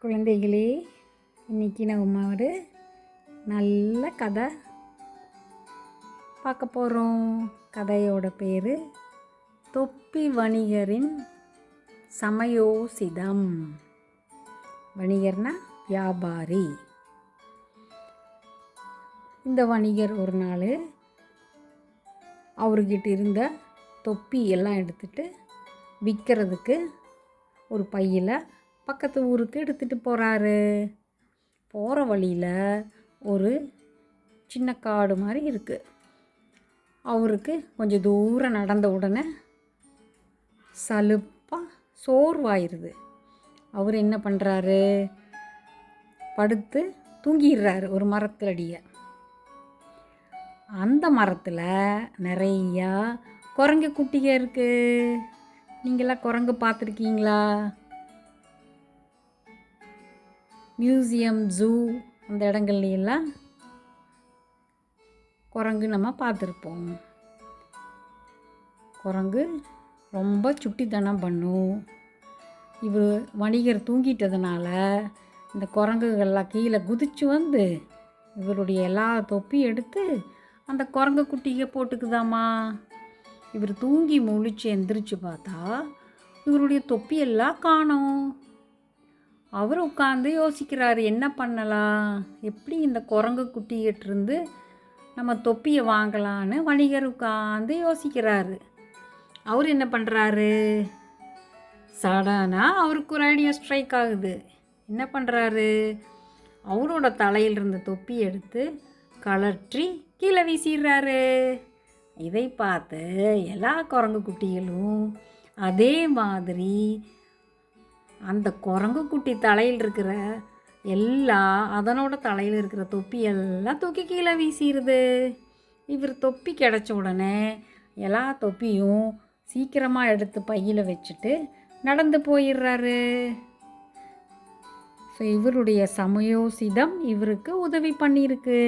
குழந்தைகளே, இன்றைக்கி நம்ம ஒரு நல்ல கதை பார்க்க போகிறோம். கதையோட பேர் தொப்பி வணிகரின் சமயோசிதம். வணிகர்னா வியாபாரி. இந்த வணிகர் ஒரு நாள் அவர்கிட்ட இருந்த தொப்பி எல்லாம் எடுத்துகிட்டு விற்கிறதுக்கு ஒரு பையில் பக்கத்து ஊருக்கு எடுத்துகிட்டு போகிறாரு. போகிற வழியில் ஒரு சின்ன காடு மாதிரி இருக்குது. அவருக்கு கொஞ்சம் தூரம் நடந்த உடனே சலுப்பாக சோர்வாயிருது. அவர் என்ன பண்ணுறாரு, படுத்து தூங்கிடுறாரு ஒரு மரத்தடியை. அந்த மரத்தில் நிறையா குரங்கு குட்டிக இருக்குது. நீங்களாம் குரங்கு பார்த்துருக்கீங்களா? மியூசியம், ஜூ அந்த இடங்கள்லாம் குரங்கு நம்ம பார்த்துருப்போம். குரங்கு ரொம்ப சுட்டித்தனம் பண்ணும். இவர் வணிகர் தூங்கிட்டதுனால இந்த குரங்குகள்லாம் கீழே குதித்து வந்து இவருடைய எல்லா தொப்பியும் எடுத்து அந்த குரங்கு குட்டியை போட்டுக்குதாம்மா. இவர் தூங்கி முழிச்சு எந்திரிச்சு பார்த்தா இவருடைய தொப்பியெல்லாம் காணோம். அவர் உட்காந்து யோசிக்கிறாரு, என்ன பண்ணலாம், எப்படி இந்த குரங்கு குட்டிகிட்டிருந்து நம்ம தொப்பியை வாங்கலான்னு வணிகர் உட்காந்து யோசிக்கிறாரு. அவர் என்ன பண்ணுறாரு, சடனாக அவருக்கு ஒரு ஐடியா ஸ்ட்ரைக் ஆகுது. என்ன பண்ணுறாரு, அவரோட தலையில் இருந்த தொப்பி எடுத்து கலற்றி கீழே வீசிடுறாரு. இதை பார்த்து எல்லா குரங்கு குட்டிகளும் அதே மாதிரி அந்த குரங்கு குட்டி தலையில் இருக்கிற அதனோட தலையில் இருக்கிற தொப்பியெல்லாம் தூக்கி கீழே வீசிடுது. இவர் தொப்பி கிடச்ச உடனே எல்லா தொப்பியும் சீக்கிரமாக எடுத்து பையில் வச்சுட்டு நடந்து போயிடுறாரு. ஸோ இவருடைய சமயோசிதம் இவருக்கு உதவி பண்ணியிருக்கு.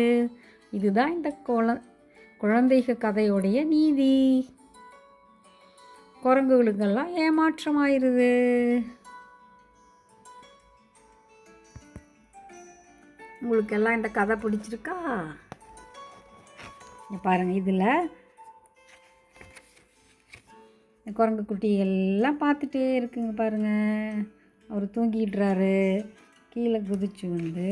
இதுதான் இந்த குழந்தைக கதையோடைய நீதி. குரங்குகளுக்கெல்லாம் ஏமாற்றமாயிருது. உங்களுக்கெல்லாம் இந்த கதை பிடிச்சிருக்கா? பாருங்கள், இதில் குரங்கு குட்டிகள்லாம் பார்த்துட்டே இருக்குங்க. பாருங்கள், அவர் தூங்கிடுறாரு. கீழே குதிச்சு வந்து